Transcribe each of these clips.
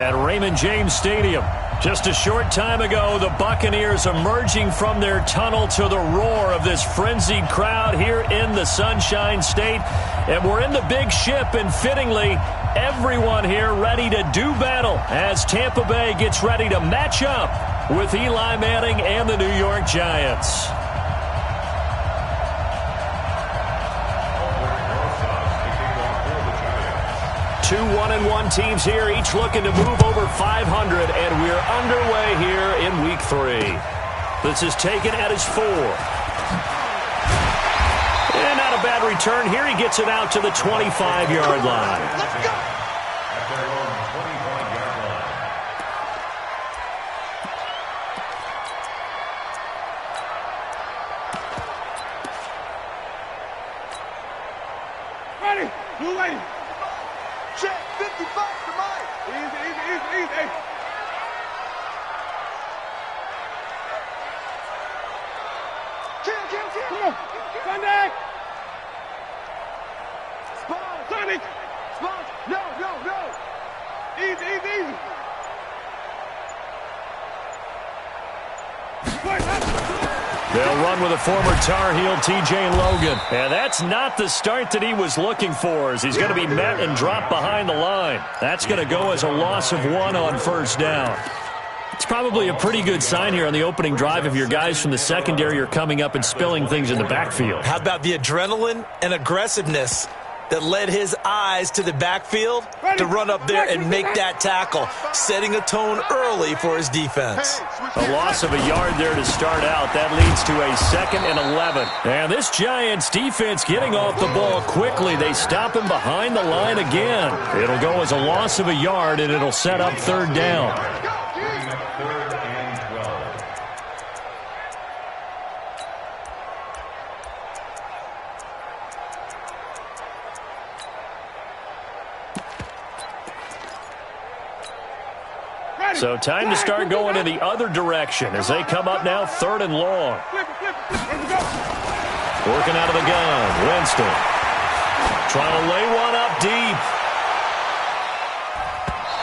At Raymond James Stadium. Just a short time ago, the Buccaneers emerging from their tunnel to the roar of this frenzied crowd here in the Sunshine State. And we're in the big ship, and fittingly, everyone here ready to do battle as Tampa Bay gets ready to match up with Eli Manning and the New York Giants. 2 1-1 teams here, each looking to move over 500, and we're underway here in Week 3. This is taken at his 4. And not a bad return here. He gets it out to the 25-yard line. Let's go! Ready, blue lady. Check 55 to mine. Easy. Kill. Come on. Sunday. Spawn. Sonic. Spawn. No. Easy. They'll run with a former Tar Heel, T.J. Logan. And that's not the start that he was looking for, as he's going to be met and dropped behind the line. That's going to go as a loss of 1 on first down. It's probably a pretty good sign here on the opening drive if your guys from the secondary are coming up and spilling things in the backfield. How about the adrenaline and aggressiveness that led his eyes to the backfield to run up there and make that tackle, setting a tone early for his defense. A loss of a yard there to start out. That leads to a 2nd and 11. And this Giants defense getting off the ball quickly. They stop him behind the line again. It'll go as a loss of a yard, and it'll set up 3rd down. So time to start going in the other direction as they come up now 3rd and long. Working out of the gun, Winston. Trying to lay one up deep.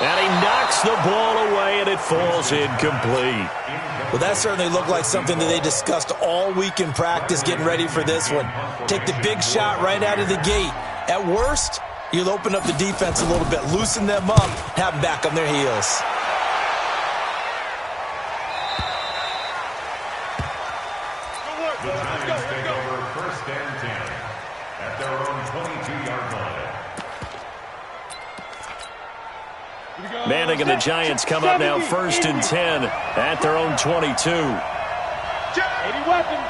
And he knocks the ball away, and it falls incomplete. Well, that certainly looked like something that they discussed all week in practice getting ready for this one. Take the big shot right out of the gate. At worst, you'll open up the defense a little bit, loosen them up, have them back on their heels. Manning and the Giants come up now 1st and 10 at their own 22. 80 weapon.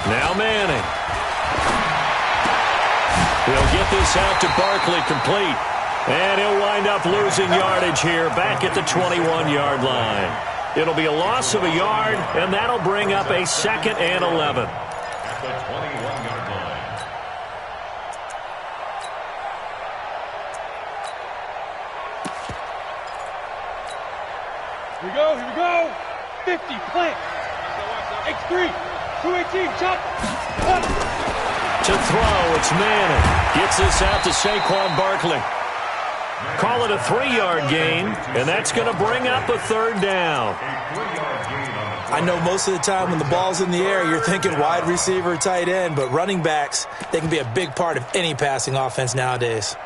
Now Manning. He'll get this out to Barkley, complete. And he'll wind up losing yardage here back at the 21-yard line. It'll be a loss of a yard, and that'll bring up a 2nd and 11. At the 21-yard line. Here we go. 50, plant. X3, 218, chop. To throw, it's Manning. Gets this out to Saquon Barkley. Call it a 3-yard gain, and that's going to bring up a 3rd down. I know most of the time when the ball's in the air, you're thinking wide receiver, tight end, but running backs, they can be a big part of any passing offense nowadays.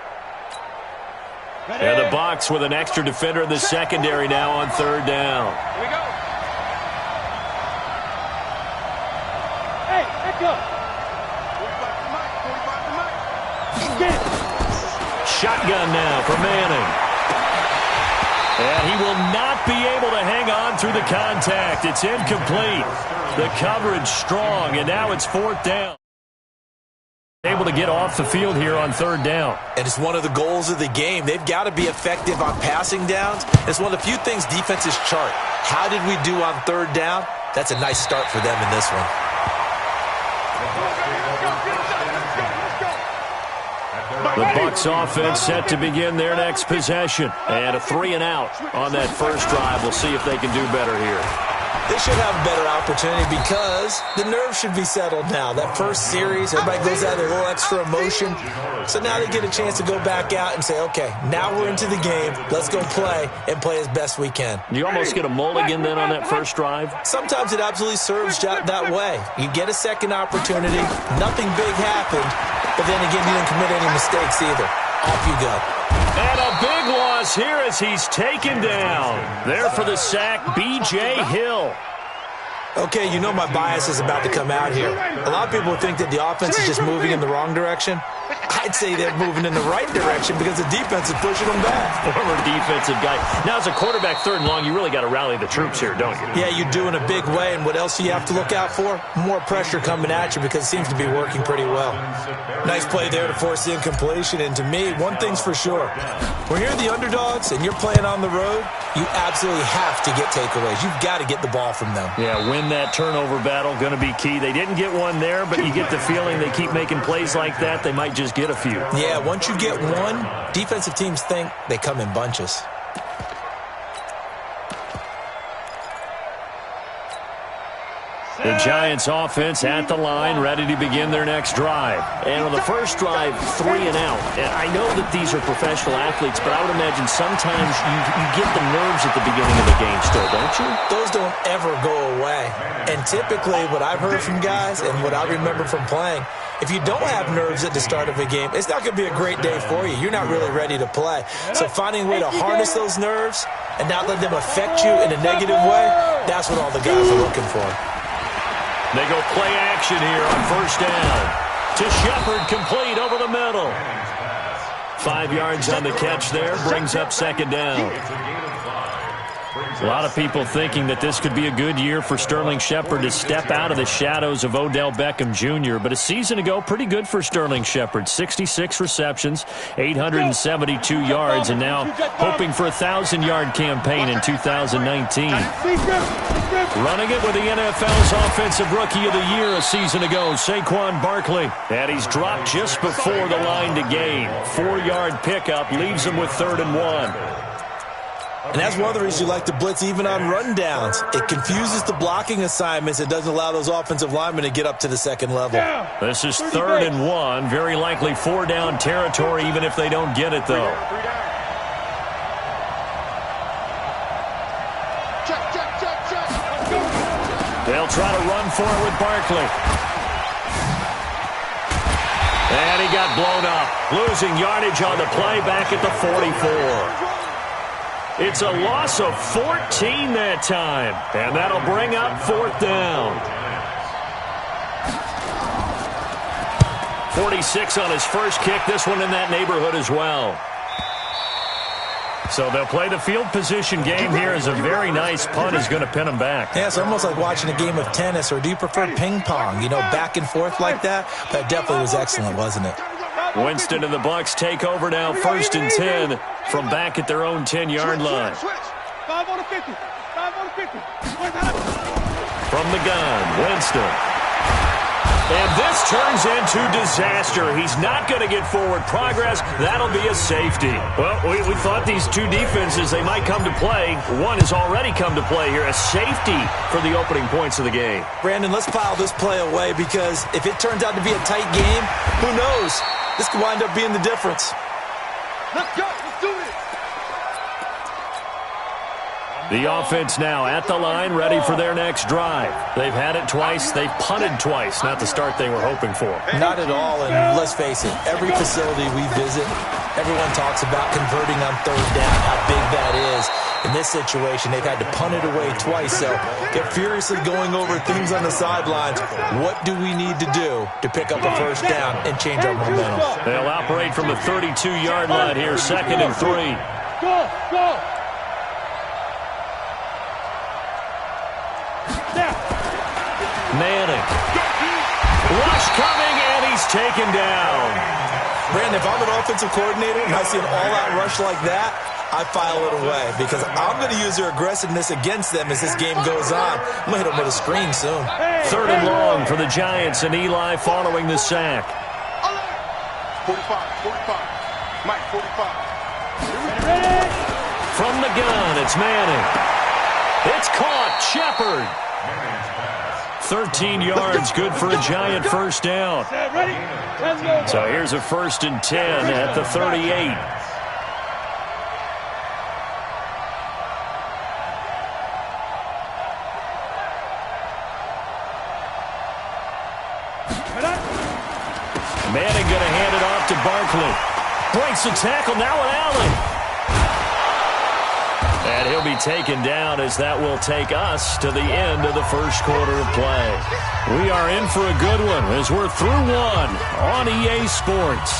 And the Bucs with an extra defender in the secondary now on 3rd down. Here we go. Hey, back up. 45 to Mike. Shotgun now for Manning. And he will not be able to hang on through the contact. It's incomplete. The coverage strong, and now it's 4th down. Able to get off the field here on 3rd down. And it's one of the goals of the game. They've got to be effective on passing downs. It's one of the few things defenses chart. How did we do on 3rd down? That's a nice start for them in this one. The Bucs offense set to begin their next possession. And a 3 and out on that first drive. We'll see if they can do better here. They should have a better opportunity because the nerves should be settled now. That first series, everybody goes out with a little extra emotion. So now they get a chance to go back out and say, okay, now we're into the game. Let's go play and play as best we can. You almost get a mulligan then on that first drive? Sometimes it absolutely serves that way. You get a second opportunity. Nothing big happened. But then again, you didn't commit any mistakes either. Off you go. And a big loss here as he's taken down. There for the sack, B.J. Hill. Okay, you know my bias is about to come out here. A lot of people think that the offense is just moving in the wrong direction. I'd say they're moving in the right direction because the defense is pushing them back. Former defensive guy. Now, as a quarterback, third and long, you really got to rally the troops here, don't you? Yeah, you do in a big way. And what else do you have to look out for? More pressure coming at you because it seems to be working pretty well. Nice play there to force the incompletion. And to me, one thing's for sure. When you're the underdogs and you're playing on the road, you absolutely have to get takeaways. You've got to get the ball from them. Yeah, win that turnover battle, going to be key. They didn't get one there, but you get the feeling they keep making plays like that, they might just get a few. Yeah, once you get one, defensive teams think they come in bunches. The Giants offense at the line, ready to begin their next drive. And on the first drive, 3 and out. And I know that these are professional athletes, but I would imagine sometimes you get the nerves at the beginning of the game still, don't you? Those don't ever go away. And typically what I've heard from guys and what I remember from playing, if you don't have nerves at the start of a game, it's not going to be a great day for you. You're not really ready to play. So finding a way to harness those nerves and not let them affect you in a negative way, that's what all the guys are looking for. They go play action here on first down. To Shepard, complete over the middle. 5 yards on the catch there, brings up second down. A lot of people thinking that this could be a good year for Sterling Shepard to step out of the shadows of Odell Beckham Jr. But a season ago, pretty good for Sterling Shepard. 66 receptions, 872 yards, and now hoping for a 1,000-yard campaign in 2019. Running it with the NFL's Offensive Rookie of the Year a season ago, Saquon Barkley. And he's dropped just before the line to gain. 4-yard pickup leaves him with 3rd and 1. And that's one of the reasons you like to blitz even on rundowns. It confuses the blocking assignments. It doesn't allow those offensive linemen to get up to the second level. This is 3rd and 1. Very likely 4-down territory even if they don't get it, though. They'll try to run for it with Barkley. And he got blown up. Losing yardage on the play back at the 44. It's a loss of 14 that time. And that'll bring up 4th down. 46 on his first kick. This one in that neighborhood as well. So they'll play the field position game here as a very nice punt is going to pin them back. Yeah, it's almost like watching a game of tennis, or do you prefer ping pong? You know, back and forth like that? That definitely was excellent, wasn't it? Winston and the Bucs take over now, 1st and 10 from back at their own 10-yard line. 5 on the 50. 5 on the 50. From the gun, Winston. And this turns into disaster. He's not going to get forward progress. That'll be a safety. Well, we thought these two defenses, they might come to play. One has already come to play here. A safety for the opening points of the game. Brandon, let's file this play away because if it turns out to be a tight game, who knows? This could wind up being the difference. Let's go. Let's do it. The offense now at the line, ready for their next drive. They've had it twice. They've punted twice. Not the start they were hoping for. Not at all, and let's face it, every facility we visit, everyone talks about converting on 3rd down, how big that is. In this situation, they've had to punt it away twice, so they're furiously going over things on the sidelines. What do we need to do to pick up a 1st down and change our momentum? They'll operate from the 32-yard line here, 2nd and 3. Go, go. Manning. Rush coming, and he's taken down. Brandon, if I'm an offensive coordinator and I see an all-out rush like that, I file it away because I'm going to use their aggressiveness against them as this game goes on. I'm going to hit them with a screen soon. 3rd and long for the Giants, and Eli following the sack. 45, 45. Mike, 45. From the gun, it's Manning. It's caught. Shepard. 13 yards, good for a giant first down. So here's a 1st and 10 at the 38. Manning going to hand it off to Barkley. Breaks the tackle now with Allen. And he'll be taken down as that will take us to the end of the first quarter of play. We are in for a good one as we're through one on EA Sports.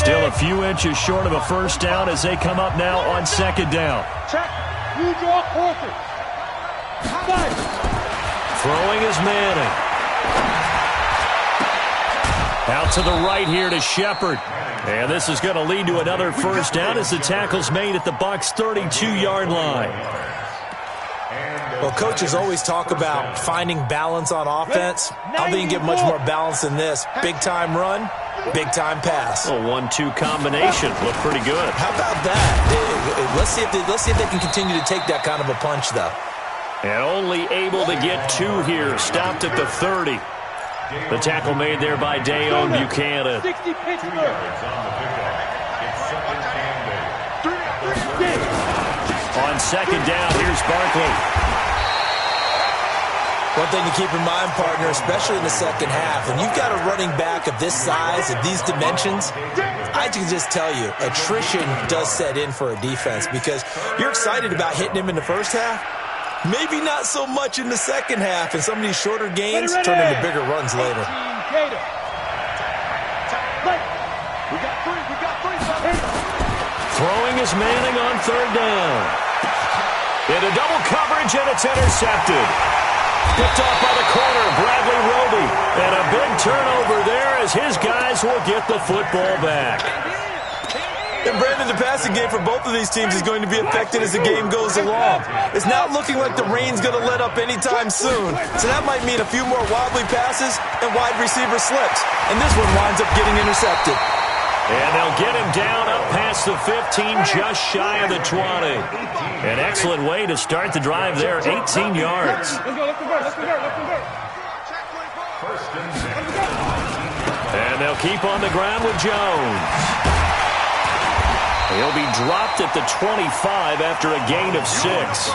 Still a few inches short of a first down as they come up now on 2nd down. Check. You draw quarter. Throwing is Manning. Out to the right here to Shepard. And this is going to lead to another first down as the tackle's made at the Bucs' 32-yard line. Well, coaches always talk about finding balance on offense. I don't think you get much more balance than this. Big-time run, big-time pass. A 1-2 combination. Looked pretty good. How about that? Let's see if they can continue to take that kind of a punch, though. And only able to get 2 here. Stopped at the 30. The tackle made there by Dayon Buchanan. 60 Pittsburgh. On 2nd down, here's Barkley. One thing to keep in mind, partner, especially in the second half, when you've got a running back of this size, of these dimensions, I can just tell you, attrition does set in for a defense because you're excited about hitting him in the first half. Maybe not so much in the second half, and some of these shorter gains turn into bigger runs later. Throwing is Manning on 3rd down. Into double coverage, and it's intercepted. Picked off by the corner, Bradley Roby. And a big turnover there as his guys will get the football back. And Brandon, the passing game for both of these teams is going to be affected as the game goes along. It's not looking like the rain's going to let up anytime soon. So that might mean a few more wobbly passes and wide receiver slips. And this one winds up getting intercepted. And they'll get him down up past the 15, just shy of the 20. An excellent way to start the drive there, 18 yards. And they'll keep on the ground with Jones. He'll be dropped at the 25 after a gain of 6.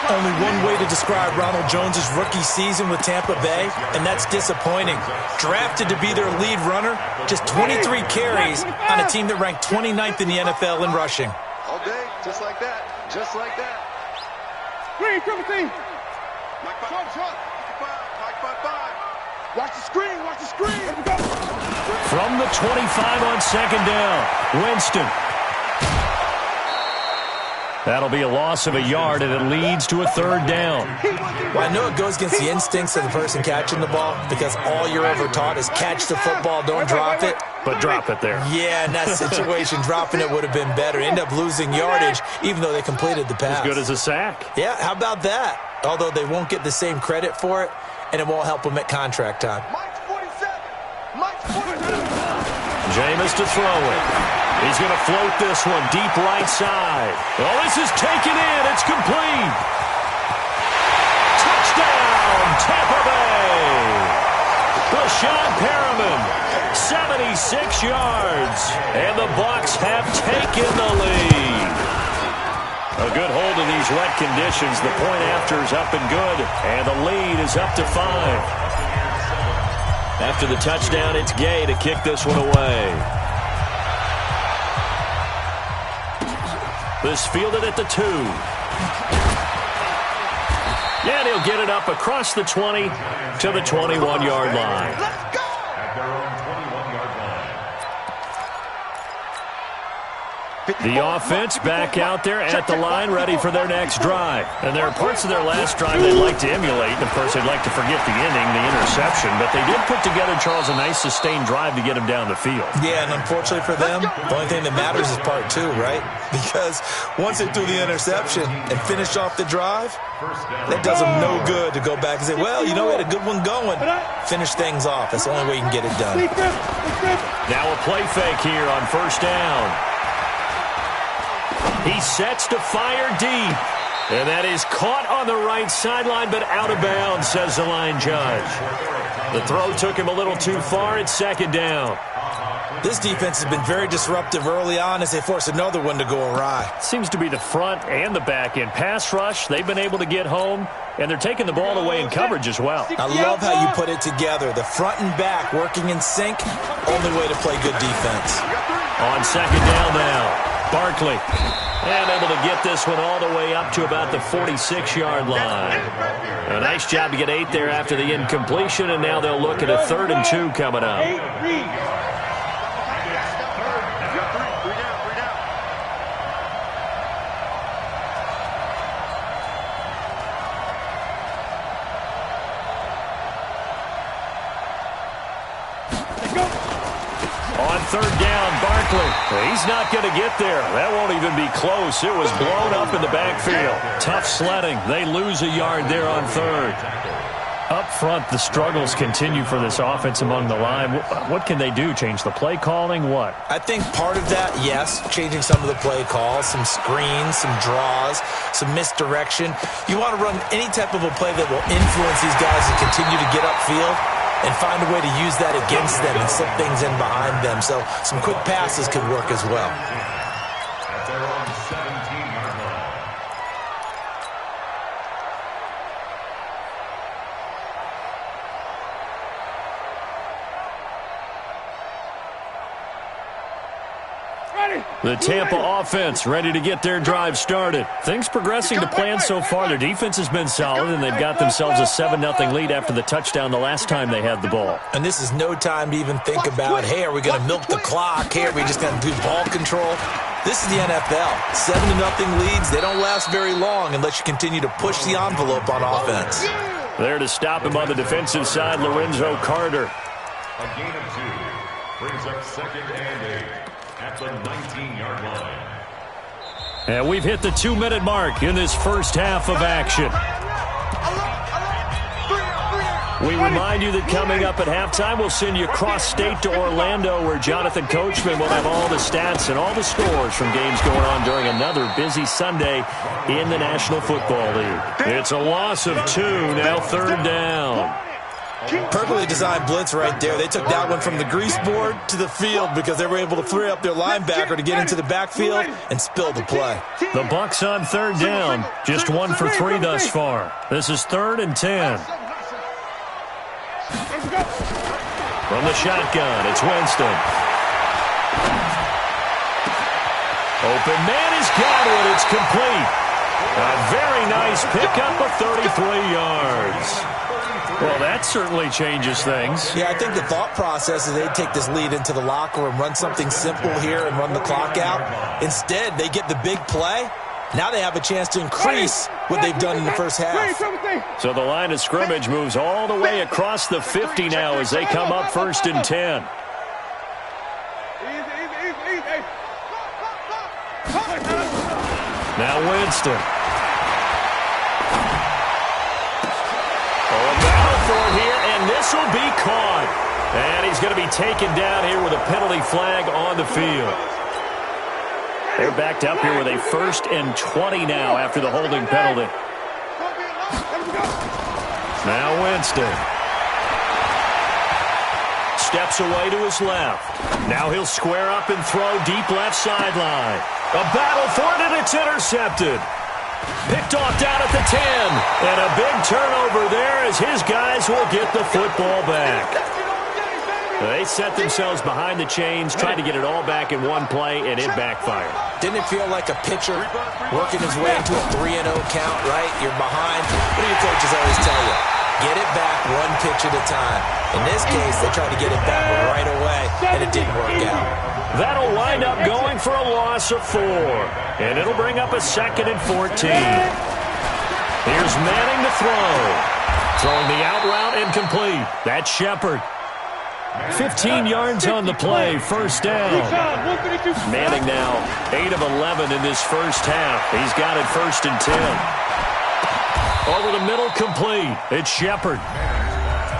Only one way to describe Ronald Jones' rookie season with Tampa Bay, and that's disappointing. Drafted to be their lead runner, just 23 carries on a team that ranked 29th in the NFL in rushing. All day, just like that, just like that. Screen, triple team. Mike 5. Watch the screen, watch the screen. From the 25 on 2nd down, Winston. That'll be a loss of a yard, and it leads to a 3rd down. Well, I know it goes against the instincts of the person catching the ball because all you're ever taught is catch the football, don't drop it. But drop it there. Yeah, in that situation, dropping it would have been better. End up losing yardage, even though they completed the pass. As good as a sack. Yeah, how about that? Although they won't get the same credit for it, and it won't help them at contract time. Mike's 47. Mike's 47. Jameis to throw it. He's going to float this one deep right side. Oh, this is taken in. It's complete. Touchdown, Tampa Bay. Brashad Perriman, 76 yards. And the Bucs have taken the lead. A good hold in these wet conditions. The point after is up and good. And the lead is up to 5. After the touchdown, it's Gay to kick this one away. This fielded at the 2. And he'll get it up across the 20 to the 21-yard line. Let's go. At their own 21-yard line. The offense back out there at the line, ready for their next drive. And there are parts of their last drive they'd like to emulate. Of course, they'd like to forget the inning, the interception. But they did put together, Charles, a nice sustained drive to get them down the field. Yeah, and unfortunately for them, the only thing that matters is part two, right? Because once they threw the interception and finished off the drive, that does them no good to go back and say, well, you know, we had a good one going. Finish things off. That's the only way you can get it done. Now a play fake here on first down. He sets to fire deep. And that is caught on the right sideline, but out of bounds, says the line judge. The throw took him a little too far. It's second down. This defense has been very disruptive early on as they force another one to go awry. Seems to be the front and the back end. Pass rush, they've been able to get home, and they're taking the ball away in coverage as well. I love how you put it together. The front and back working in sync, only way to play good defense. On second down now, Barkley. And able to get this one all the way up to about the 46-yard line. A nice job to get 8 there after the incompletion, and now they'll look at a 3rd and 2 coming up. On third down, Barkley. He's not going to get there. That won't even be close. It was blown up in the backfield. Tough sledding. They lose a yard there on third. Up front, the struggles continue for this offense among the line. What can they do? Change the play calling? What? I think part of that, yes, changing some of the play calls, some screens, some draws, some misdirection. You want to run any type of a play that will influence these guys to continue to get upfield and find a way to use that against them and slip things in behind them. So some quick passes could work as well. At their own 17-yard line. The Tampa offense ready to get their drive started. Things progressing to plan so far. Their defense has been solid, and they've got themselves a 7-0 lead after the touchdown the last time they had the ball. And this is no time to even think about, hey, are we going to milk the clock? Hey, are we just going to do ball control? This is the NFL. 7-0 leads, they don't last very long unless you continue to push the envelope on offense. There to stop him on the defensive side, Lorenzo Carter. A gain of 2 brings up 2nd and 8 at the 19-yard line. And we've hit the 2-minute mark in this first half of action. We remind you that coming up at halftime, we'll send you cross-state to Orlando, where Jonathan Coachman will have all the stats and all the scores from games going on during another busy Sunday in the National Football League. It's a loss of 2, now 3rd down. Perfectly designed blitz right there. They took that one from the grease board to the field because they were able to free up their linebacker to get into the backfield and spill the play. The Bucs on 3rd down, just 1 for 3 thus far. This is 3rd and 10. From the shotgun, it's Winston. Open man has got it. It's complete. A very nice pickup of 33 yards. Well, that certainly changes things. Yeah, I think the thought process is they'd take this lead into the locker room, run something simple here and run the clock out. Instead, they get the big play. Now they have a chance to increase what they've done in the first half. So the line of scrimmage moves all the way across the 50 now as they come up 1st and 10. Now Winston. A battle for it here, and this will be caught. And he's going to be taken down here with a penalty flag on the field. They're backed up here with a 1st and 20 now after the holding penalty. Now Winston. Steps away to his left. Now he'll square up and throw deep left sideline. A battle for it, and it's intercepted. Picked off down at the 10. And a big turnover there as his guys will get the football back. They set themselves behind the chains, tried to get it all back in one play, and it backfired. Didn't it feel like a pitcher working his way into a 3-0 count, right? You're behind. What do your coaches always tell you? Get it back one pitch at a time. In this case, they tried to get it back right away, and it didn't work out. That'll wind up going for a loss of 4. And it'll bring up a 2nd and 14. Here's Manning to throw. Throwing the out route incomplete. That's Shepard. 15 yards on the play, first down. Manning now 8 of 11 in this first half. He's got it 1st and 10. Over the middle, complete. It's Shepard.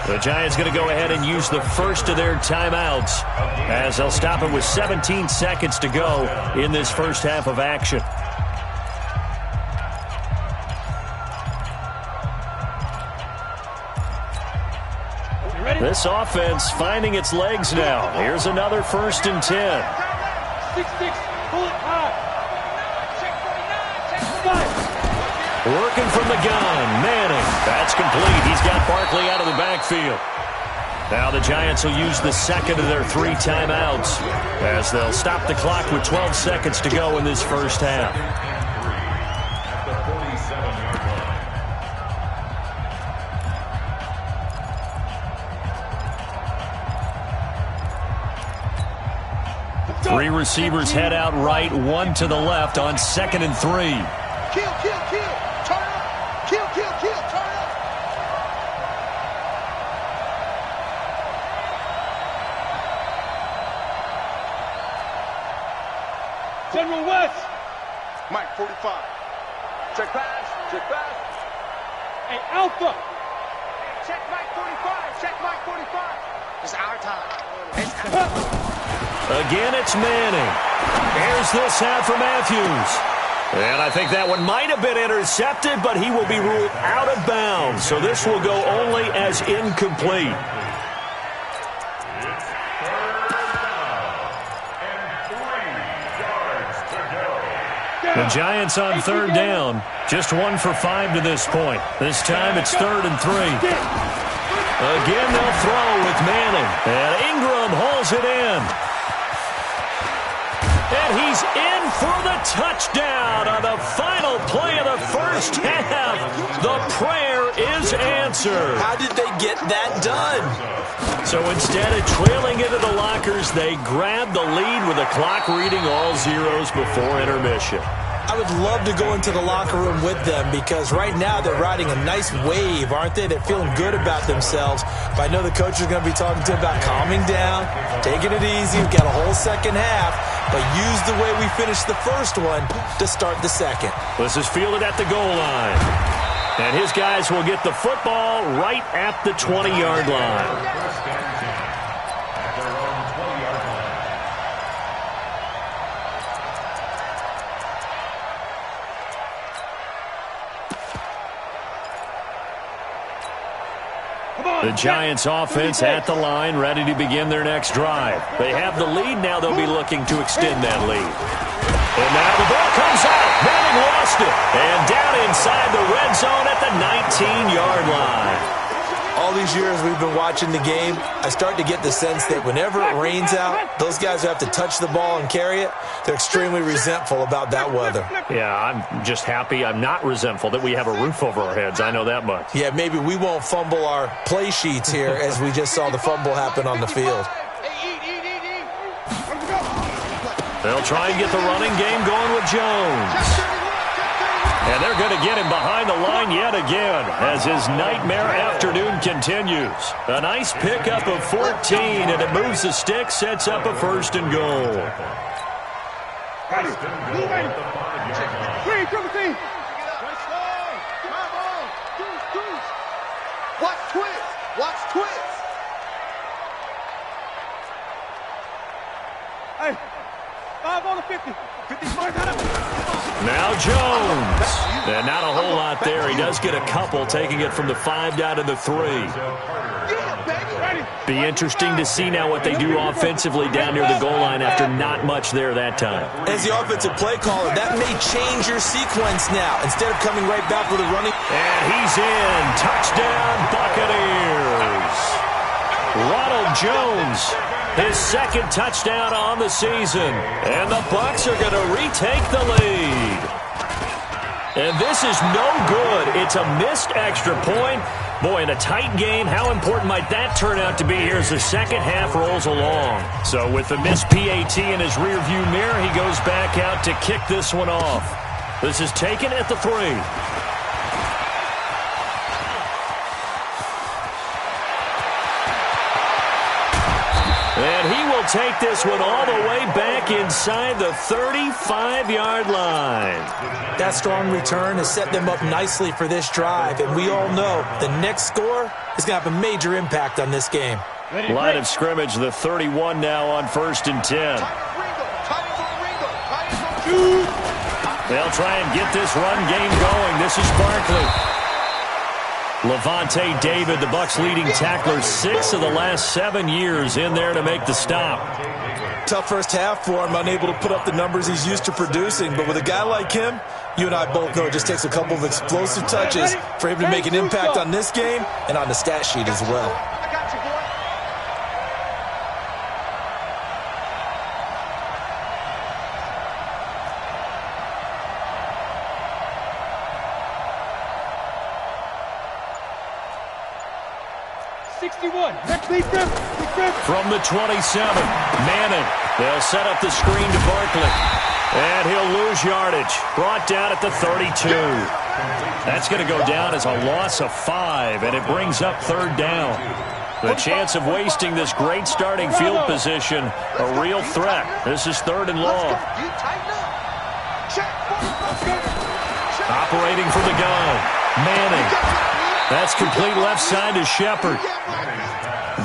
The Giants going to go ahead and use the first of their timeouts as they'll stop it with 17 seconds to go in this first half of action. This offense finding its legs now. Here's another 1st and 10. 6-6, pull it high. Working from the gun, Manning. That's complete. He's got Barkley out of the backfield. Now the Giants will use the 2nd of their 3 timeouts as they'll stop the clock with 12 seconds to go in this first half. At the 47-yard line. 3 receivers head out right, 1 to the left on 2nd and 3. Kill, kill, kill. Turn up. Kill, kill, kill. Turn up. General West. Mike 45. Check pass. Check pass. Hey, Alpha. Check Mike 45. Check Mike 45. It's our time. Again, it's Manning. Here's this half for Matthews. And I think that one might have been intercepted, but he will be ruled out of bounds. So this will go only as incomplete. It's 3rd down and 3 yards to go. The Giants on 3rd down. Just 1 for 5 to this point. This time it's 3rd and 3. Again, they'll throw with Manning. And Ingram hauls it in. And he's in for the touchdown on the final play of the first half. The prayer is answered. How did they get that done? So instead of trailing into the lockers, they grabbed the lead with the clock reading all zeros before intermission. I would love to go into the locker room with them because right now they're riding a nice wave, aren't they? They're feeling good about themselves. But I know the coach is going to be talking to them about calming down, taking it easy. We've got a whole second half, but use the way we finished the first one to start the second. This is fielded at the goal line. And his guys will get the football right at the 20-yard line. At their own 20-yard line. The Giants offense at the line, ready to begin their next drive. They have the lead now. They'll be looking to extend that lead. And now the ball comes out. Manning lost it. And down inside the red zone at the 19-yard line. All these years we've been watching the game, I start to get the sense that whenever it rains out, those guys who have to touch the ball and carry it, they're extremely resentful about that weather. Yeah, I'm just happy I'm not resentful that we have a roof over our heads. I know that much. Yeah, maybe we won't fumble our play sheets here as we just saw the fumble happen on the field. They'll try and get the running game going with Jones. And they're going to get him behind the line yet again as his nightmare afternoon continues. A nice pickup of 14, and it moves the stick, sets up a 1st and goal. First and goal at the 5-yard line. Watch twist. Watch twist. Hey, 5 on the 50. 55 got him. Now Jones. And not a whole lot there. He does get a couple, taking it from the 5 down to the 3. Be interesting to see now what they do offensively down near the goal line after not much there that time. As the offensive play caller, that may change your sequence now. Instead of coming right back with a running. And he's in. Touchdown, Buccaneers. Ronald Jones, his 2nd touchdown on the season. And the Bucs are going to retake the lead. And this is no good. It's a missed extra point. Boy, in a tight game, how important might that turn out to be here as the second half rolls along? So with the missed PAT in his rearview mirror, he goes back out to kick this one off. This is taken at the 3. And he will take this one all the way back inside the 35-yard line. That strong return has set them up nicely for this drive, and we all know the next score is going to have a major impact on this game. Line of scrimmage, the 31 now on 1st and 10. They'll try and get this run game going. This is Barkley. Levante David, the Bucs' leading tackler, 6 of the last 7 years in there to make the stop. Tough first half for him, unable to put up the numbers he's used to producing. But with a guy like him, you and I both know it just takes a couple of explosive touches for him to make an impact on this game and on the stat sheet as well. 61. Next lead grip. From the 27, Manning. They'll set up the screen to Barkley. And he'll lose yardage. Brought down at the 32. That's going to go down as a loss of 5, and it brings up 3rd down. The chance of wasting this great starting field position, a real threat. This is 3rd and long. Operating from the gun, Manning. That's complete left side to Shepard.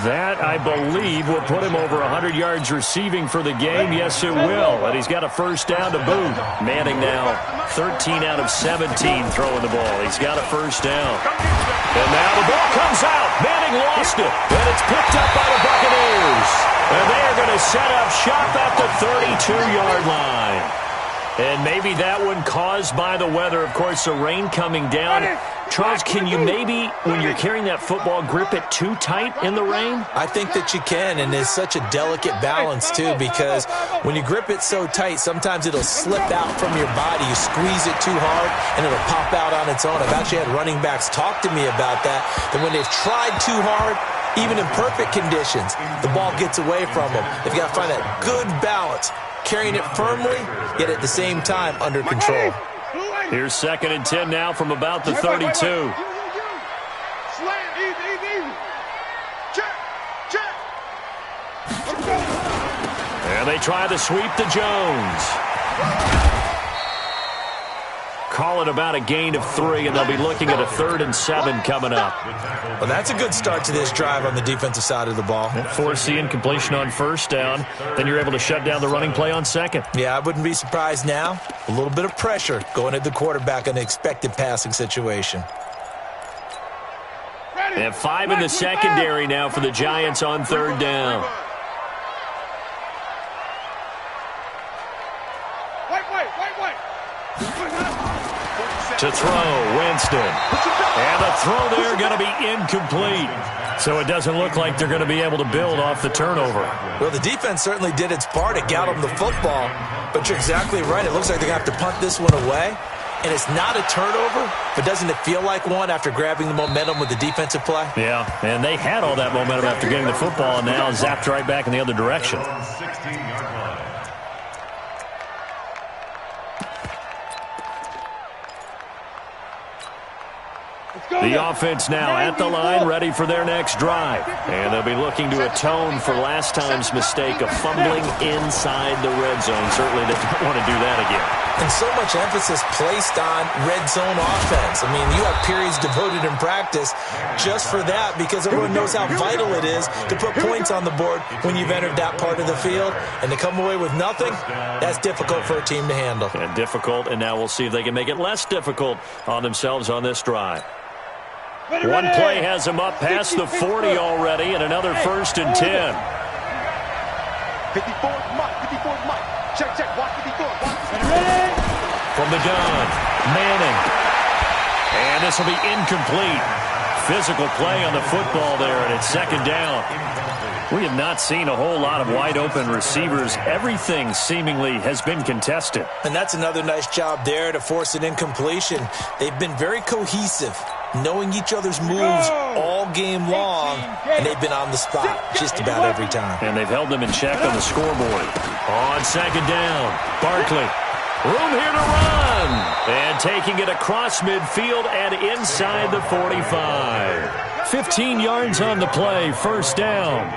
That, I believe, will put him over 100 yards receiving for the game. Yes, it will. And he's got a first down to boot. Manning now 13 out of 17 throwing the ball. He's got a first down. And now the ball comes out. Manning lost it. And it's picked up by the Buccaneers. And they are going to set up shop at the 32-yard line. And maybe that one caused by the weather. Of course, the rain coming down. Charles, can you maybe, when you're carrying that football, grip it too tight in the rain? I think that you can, and it's such a delicate balance, too, because when you grip it so tight, sometimes it'll slip out from your body. You squeeze it too hard, and it'll pop out on its own. I've actually had running backs talk to me about that when they've tried too hard, even in perfect conditions, the ball gets away from them. They've got to find that good balance, carrying it firmly, yet at the same time under control. Here's 2nd and 10 now from about the 32. Slam, easy. Check. And they try the sweep to Jones. Call it about a gain of 3, and they'll be looking at a 3rd and 7 coming up. Well, that's a good start to this drive on the defensive side of the ball. Force the incompletion on 1st down. Then you're able to shut down the running play on 2nd. Yeah, I wouldn't be surprised now. A little bit of pressure going at the quarterback in an expected passing situation. They have 5 in the secondary now for the Giants on 3rd down. To throw, Winston. And the throw there going to be incomplete. So it doesn't look like they're going to be able to build off the turnover. Well, the defense certainly did its part to get them the football. But you're exactly right. It looks like they're going to have to punt this one away. And it's not a turnover, but doesn't it feel like one after grabbing the momentum with the defensive play? Yeah, and they had all that momentum after getting the football, and now zapped right back in the other direction. The offense now at the line, ready for their next drive. And they'll be looking to atone for last time's mistake of fumbling inside the red zone. Certainly they don't want to do that again. And so much emphasis placed on red zone offense. I mean, you have periods devoted in practice just for that because everyone knows how vital it is to put points on the board when you've entered that part of the field. And to come away with nothing, that's difficult for a team to handle. And difficult, and now we'll see if they can make it less difficult on themselves on this drive. One play has him up past the 40 already, and another 1st and 10. 54, Mike. Check, watch 54. From the gun, Manning. And this will be incomplete. Physical play on the football there, and it's 2nd down. We have not seen a whole lot of wide-open receivers. Everything seemingly has been contested. And that's another nice job there to force an incompletion. They've been very cohesive knowing each other's moves all game long, and they've been on the spot just about every time. And they've held them in check on the scoreboard. On second down, Barkley. Room here to run. And taking it across midfield and inside the 45. 15 yards on the play, first down.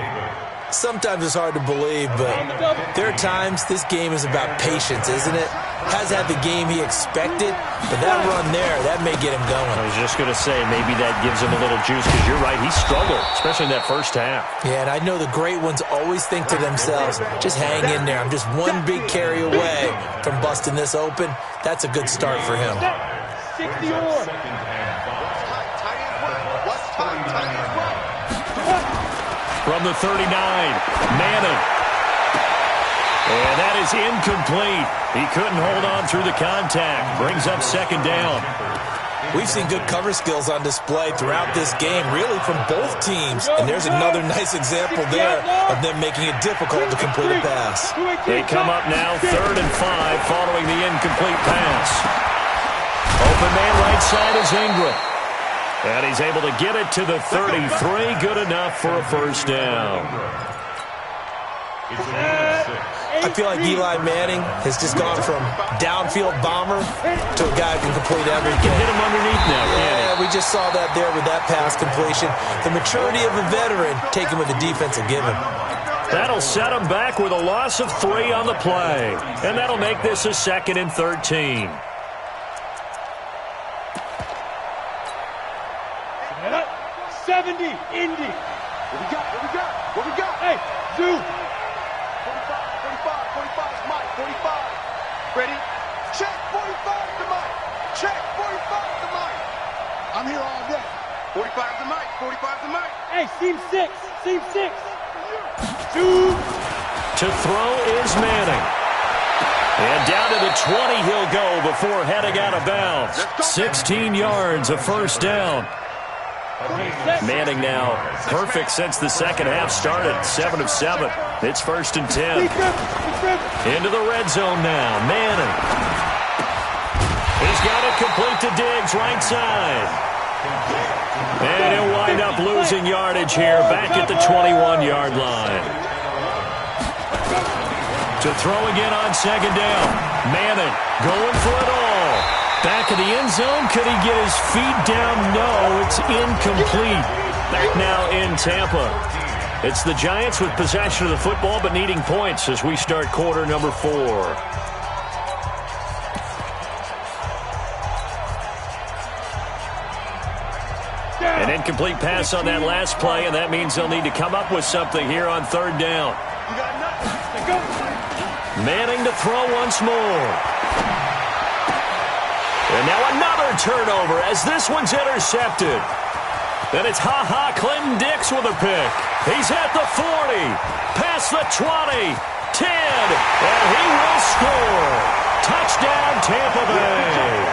Sometimes it's hard to believe, but there are times this game is about patience, isn't it? Has had the game he expected, but that run there, that may get him going. I was just going to say, maybe that gives him a little juice, because you're right, he struggled, especially in that first half. Yeah, and I know the great ones always think to themselves, just hang in there. I'm just one big carry away from busting this open. That's a good start for him. 60 or From the 39, Manning. And that is incomplete. He couldn't hold on through the contact. Brings up second down. We've seen good cover skills on display throughout this game, really from both teams. And there's another nice example there of them making it difficult to complete a pass. They come up now, 3rd and 5, following the incomplete pass. Open man right side is Ingram. And he's able to get it to the 33. Good enough for a first down. I feel like Eli Manning has just gone from downfield bomber to a guy who can complete everything. Can hit him underneath now, yeah, we just saw that there with that pass completion. The maturity of a veteran taken with the defense will give him. That'll set him back with a loss of 3 on the play. And that'll make this a 2nd and 13. 70, Indy. What we got? What we got? What we got? Hey, Zoo. 45 is Mike. 45. Ready? Check 45 to Mike. Check 45 to Mike. I'm here all day. 45 to Mike. 45 to Mike. Hey, seam 6. Seam 6. Zoo. To throw is Manning. And down to the 20 he'll go before heading out of bounds. 16 yards, a first down. Manning now perfect since the second half started. 7 of 7. It's 1st and 10. Into the red zone now. Manning. He's got it complete to Diggs, right side. And he'll wind up losing yardage here back at the 21-yard line. To throw again on second down. Manning going for it all. Back of the end zone. Could he get his feet down? No, it's incomplete. Back now in Tampa. It's the Giants with possession of the football but needing points as we start quarter number 4. An incomplete pass on that last play, and that means they'll need to come up with something here on 3rd down. Manning to throw once more. And now another turnover as this one's intercepted. And it's Clinton Dix with a pick. He's at the 40, past the 20, 10, and he will score. Touchdown, Tampa Bay.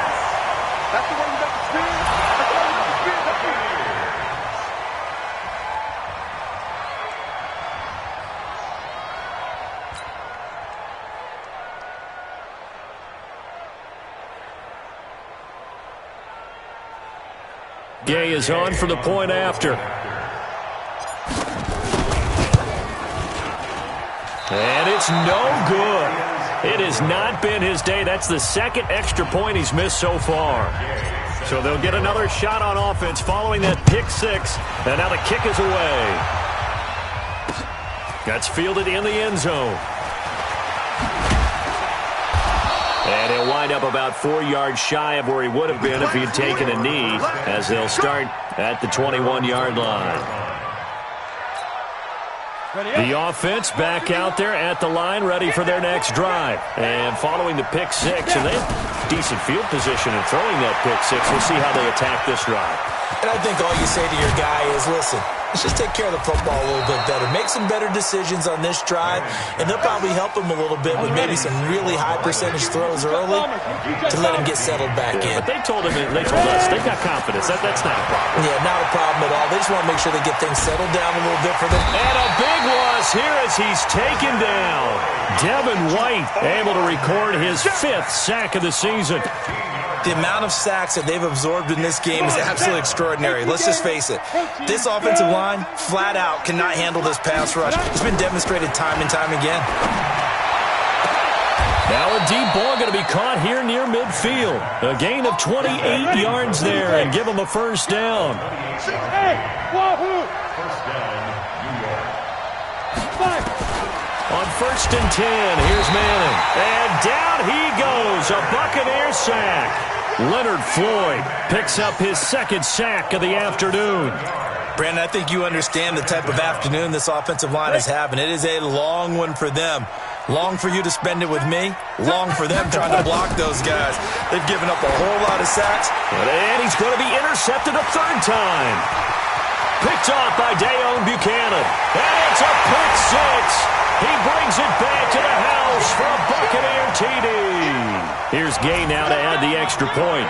That's the way you make the spin. That's the way you make the spin. That's the way. Gay is on for the point after. And it's no good. It has not been his day. That's the 2nd extra point he's missed so far. So they'll get another shot on offense following that pick 6. And now the kick is away. That's fielded in the end zone. And he'll wind up about 4 yards shy of where he would have been if he had taken a knee, as they'll start at the 21-yard line. The offense back out there at the line, ready for their next drive. And following the pick 6, and they have decent field position in throwing that pick 6. We'll see how they attack this drive. And I think all you say to your guy is, listen, let's just take care of the football a little bit better. Make some better decisions on this drive, and they'll probably help him a little bit with maybe some really high percentage throws early to let him get settled back in. But they told us they've got confidence. That's not a problem. Yeah, not a problem at all. They just want to make sure they get things settled down a little bit for them. And a big loss here as he's taken down. Devin White able to record his 5th sack of the season. The amount of sacks that they've absorbed in this game is absolutely extraordinary. Let's just face it. This offensive line, flat out, cannot handle this pass rush. It's been demonstrated time and time again. Now a deep ball going to be caught here near midfield. A gain of 28 yards there and give them a first down. Hey, wahoo! First down, New York. 5. On 1st and 10, here's Manning. And down he goes, a Buccaneer sack. Leonard Floyd picks up his 2nd sack of the afternoon. Brandon, I think you understand the type of afternoon this offensive line is having. It is a long one for them. Long for you to spend it with me. Long for them trying to block those guys. They've given up a whole lot of sacks. And he's going to be intercepted a 3rd time. Picked off by Dayon Buchanan. And it's a pick 6. He brings it back to the house for a Buccaneer TD. Here's Gay now to add the extra point.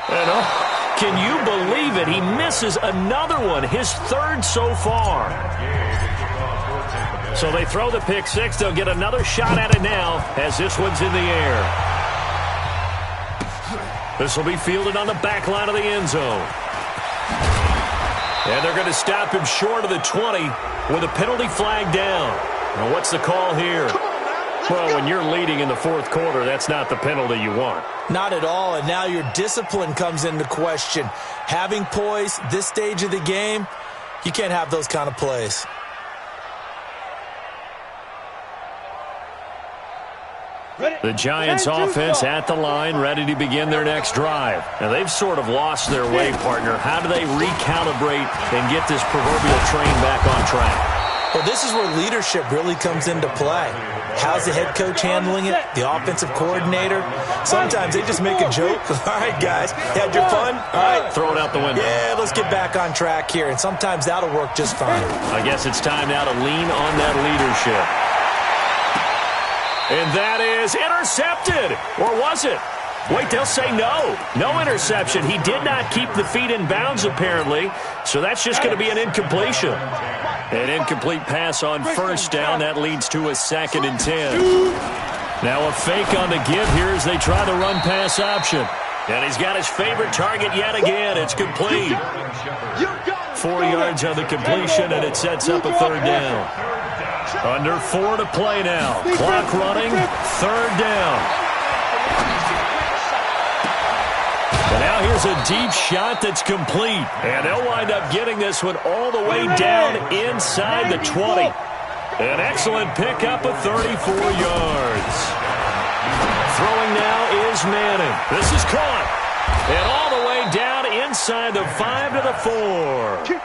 And can you believe it? He misses another one, his 3rd so far. So they throw the pick 6. They'll get another shot at it now as this one's in the air. This will be fielded on the back line of the end zone. And they're going to stop him short of the 20 with a penalty flag down. Now what's the call here? Well, when you're leading in the 4th quarter, that's not the penalty you want. Not at all, and now your discipline comes into question. Having poise this stage of the game, you can't have those kind of plays. The Giants offense at the line, ready to begin their next drive. Now, they've sort of lost their way, partner. How do they recalibrate and get this proverbial train back on track? Well, this is where leadership really comes into play. How's the head coach handling it? The offensive coordinator? Sometimes they just make a joke. All right, guys, had your fun? All right. Throw it out the window. Yeah, let's get back on track here. And sometimes that'll work just fine. I guess it's time now to lean on that leadership. And that is intercepted. Or was it? Wait, they'll say no. No interception. He did not keep the feet in bounds, apparently. So that's just going to be an incompletion. An incomplete pass on 1st down. That leads to a 2nd and 10. Now a fake on the give here as they try the run-pass option. And he's got his favorite target yet again. It's complete. 4 yards on the completion, and it sets up a 3rd down. Under 4 to play now. Clock running. 3rd down. And now here's a deep shot that's complete. And they'll wind up getting this one all the way down inside the 20. An excellent pickup of 34 yards. Throwing now is Manning. This is caught. And all the way down inside the 5 to the 4.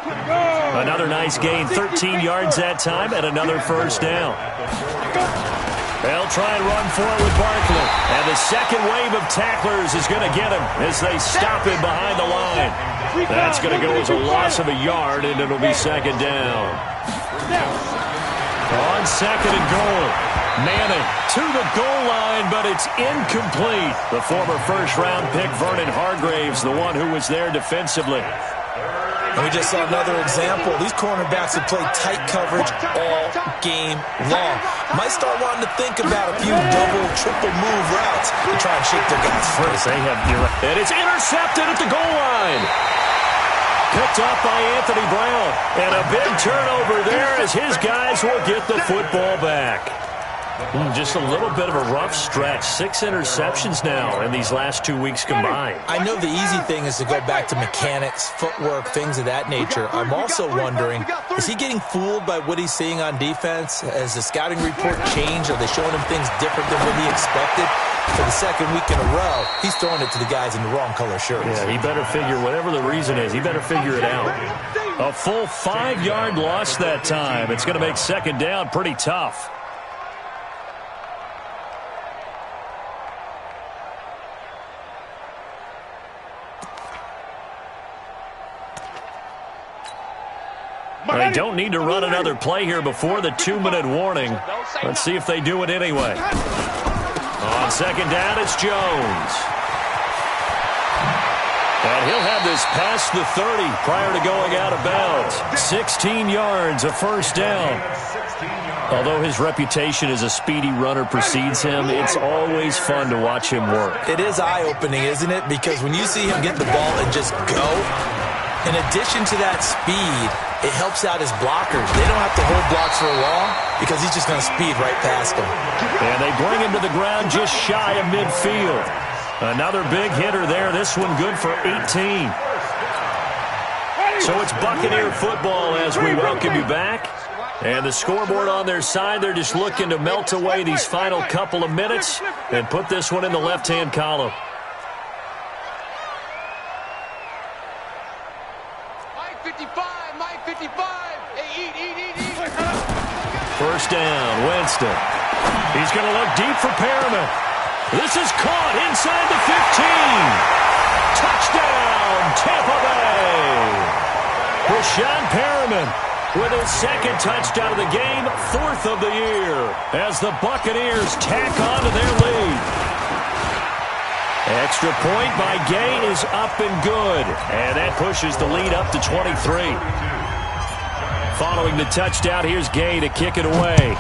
Another nice gain, 13 yards that time, and another 1st down. They'll try and run for it with Barkley. And the second wave of tacklers is going to get him as they stop him behind the line. That's going to go as a loss of a yard, and it'll be 2nd down. On 2nd and goal. Manning to the goal line, but it's incomplete. The former 1st-round pick, Vernon Hargraves, the one who was there defensively. And we just saw another example. These cornerbacks have played tight coverage all game long. Might start wanting to think about a few double, triple move routes to try and shake their guys free. And it's intercepted at the goal line. Picked off by Anthony Brown. And a big turnover there as his guys will get the football back. Just a little bit of a rough stretch. 6 interceptions now in these last 2 weeks combined. I know the easy thing is to go back to mechanics, footwork, things of that nature. I'm also wondering, is he getting fooled by what he's seeing on defense? Has the scouting report changed? Are they showing him things different than what he expected? For the 2nd week in a row, he's throwing it to the guys in the wrong color shirts. Yeah, he better figure, whatever the reason is, he better figure it out. A full 5-yard loss that time. It's going to make 2nd down pretty tough. They don't need to run another play here before the 2-minute warning. Let's see if they do it anyway. On 2nd down, it's Jones. And he'll have this past the 30 prior to going out of bounds. 16 yards, a first down. Although his reputation as a speedy runner precedes him, it's always fun to watch him work. It is eye-opening, isn't it? Because when you see him get the ball and just go, in addition to that speed, it helps out his blockers. They don't have to hold blocks for long because he's just going to speed right past them. And they bring him to the ground just shy of midfield. Another big hitter there. This one good for 18. So it's Buccaneer football as we welcome you back. And the scoreboard on their side, they're just looking to melt away these final couple of minutes and put this one in the left-hand column. Mike 55, Mike 55. Hey, eat. First down, Winston. He's going to look deep for Perriman. This is caught inside the 15. Touchdown, Tampa Bay. Rashawn Perriman with his second touchdown of the game, fourth of the year, as the Buccaneers tack on to their lead. Extra point by Gay is up and good, and that pushes the lead up to 23. Following the touchdown, here's Gay to kick it away.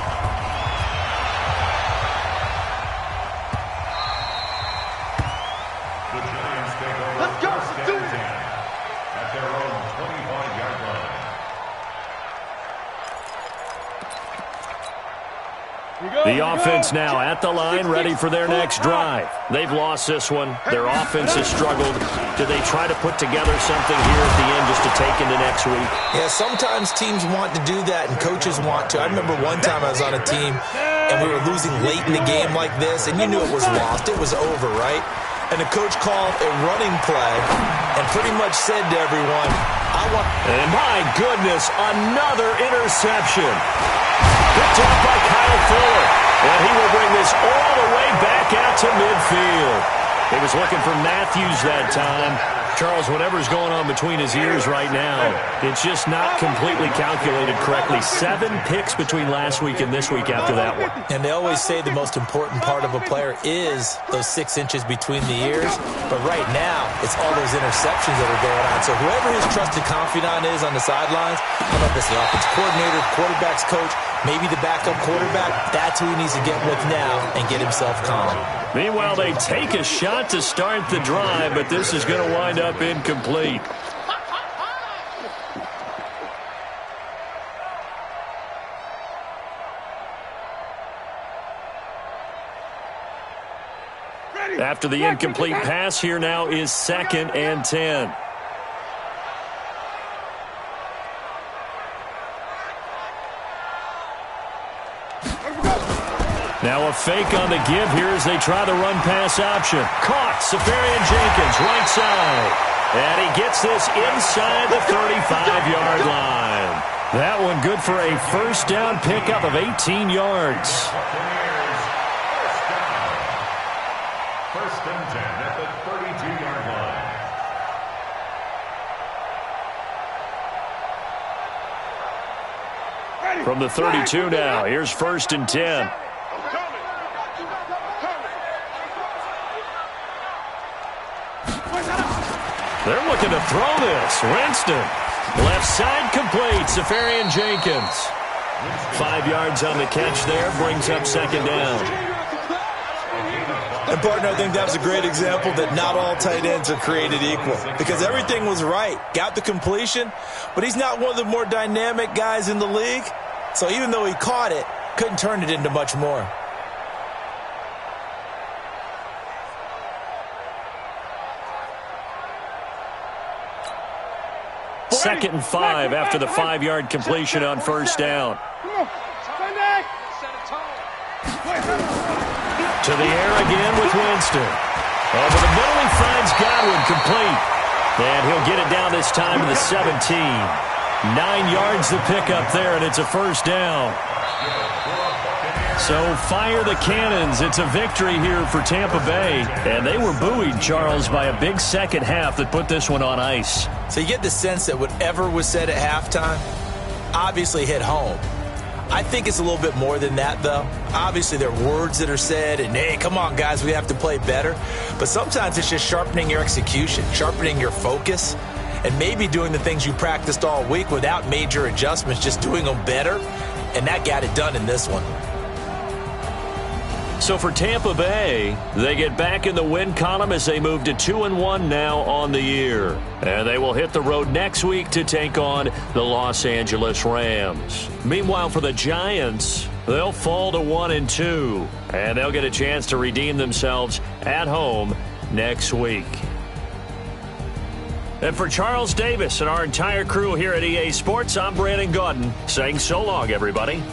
Let's go. Do it. At their own 25-yard line. The offense now at the line, ready for their next drive. They've lost this one. Their offense has struggled. Do they try to put together something here at the end just to take into next week? Yeah, sometimes teams want to do that and coaches want to. I remember one time I was on a team and we were losing late in the game like this, and you knew it was lost. It was over, right? And the coach called a running play and pretty much said to everyone, And my goodness, another interception. Picked off by Kyle Fuller. And he will bring this all the way back out to midfield. He was looking for Matthews that time. Charles, whatever's going on between his ears right now, it's just not completely calculated correctly. 7 picks between last week and this week after that one. And they always say the most important part of a player is those 6 inches between the ears. But right now, it's all those interceptions that are going on. So whoever his trusted confidant is on the sidelines, I don't know if it's the offense coordinator, quarterback's coach, maybe the backup quarterback, that's who he needs to get with now and get himself calm. Meanwhile, they take a shot to start the drive, but this is going to wind up incomplete. After the incomplete pass, here now is 2nd and 10. Now a fake on the give here as they try the run-pass option. Caught, Safarian Jenkins, right side. And he gets this inside the 35-yard line. That one good for a first down pickup of 18 yards. First and 10 at the 32-yard line. From the 32 now, here's 1st and 10. They're looking to throw this. Winston. Left side complete. Safarian Jenkins. 5 yards on the catch there. Brings up 2nd down. And, partner, I think that was a great example that not all tight ends are created equal. Because everything was right. Got the completion. But he's not one of the more dynamic guys in the league. So even though he caught it, couldn't turn it into much more. Second and 5 after the 5-yard completion on first down. To the air again with Winston. Over the middle, he finds Godwin complete. And he'll get it down this time to the 17. 9 yards the pickup there, and it's a first down. So fire the cannons. It's a victory here for Tampa Bay. And they were buoyed, Charles, by a big second half that put this one on ice. So you get the sense that whatever was said at halftime obviously hit home. I think it's a little bit more than that, though. Obviously, there are words that are said, and, hey, come on, guys, we have to play better. But sometimes it's just sharpening your execution, sharpening your focus, and maybe doing the things you practiced all week without major adjustments, just doing them better. And that got it done in this one. So for Tampa Bay, they get back in the win column as they move to 2-1 now on the year. And they will hit the road next week to take on the Los Angeles Rams. Meanwhile, for the Giants, they'll fall to 1-2. And they'll get a chance to redeem themselves at home next week. And for Charles Davis and our entire crew here at EA Sports, I'm Brandon Gaudin saying so long, everybody.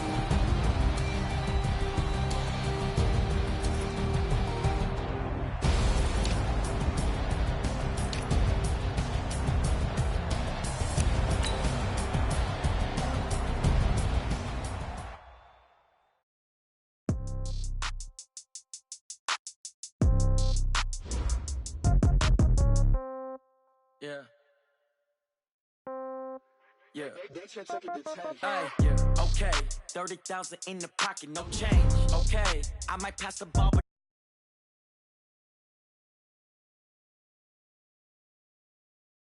Yeah. Yeah. Okay. 30,000 in the pocket, no change. Okay. I might pass the ball, but